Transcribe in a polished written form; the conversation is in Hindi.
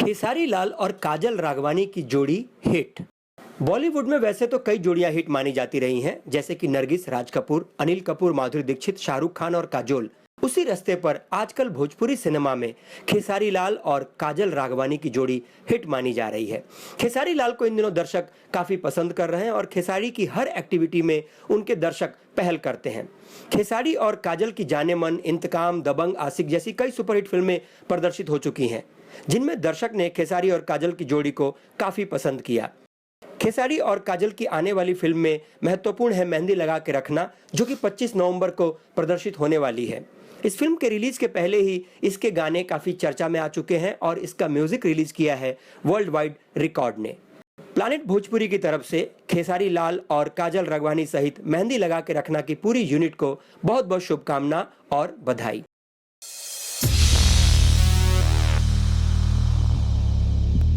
खेसारी लाल और काजल राघवानी की जोड़ी हिट। बॉलीवुड में वैसे तो कई जोड़ियां हिट मानी जाती रही हैं, जैसे कि नरगिस, राज कपूर, अनिल कपूर, माधुरी दीक्षित, शाहरुख खान और काजोल। उसी रास्ते पर आजकल भोजपुरी सिनेमा में खेसारी लाल और काजल राघवानी की जोड़ी हिट मानी जा रही है। खेसारी लाल को इन दिनों दर्शक काफी पसंद कर रहे हैं और खेसारी की हर एक्टिविटी में उनके दर्शक पहल करते हैं। खेसारी और काजल की जाने मन, इंतकाम, दबंग, आशिक जैसी कई सुपरहिट फिल्में प्रदर्शित हो चुकी हैं, जिनमें दर्शक ने खेसारी और काजल की जोड़ी को काफी पसंद किया। खेसारी और काजल की आने वाली फिल्म में महत्वपूर्ण है मेहंदी लगा के रखना, जो कि 25 नवंबर को प्रदर्शित होने वाली है। इस फिल्म के रिलीज के पहले ही इसके गाने काफी चर्चा में आ चुके हैं और इसका म्यूजिक रिलीज किया है वर्ल्ड वाइड रिकॉर्ड ने। प्लानिट भोजपुरी की तरफ से खेसारी लाल और काजल राघवानी सहित मेहंदी लगा के रखना की पूरी यूनिट को बहुत बहुत शुभकामना और बधाई।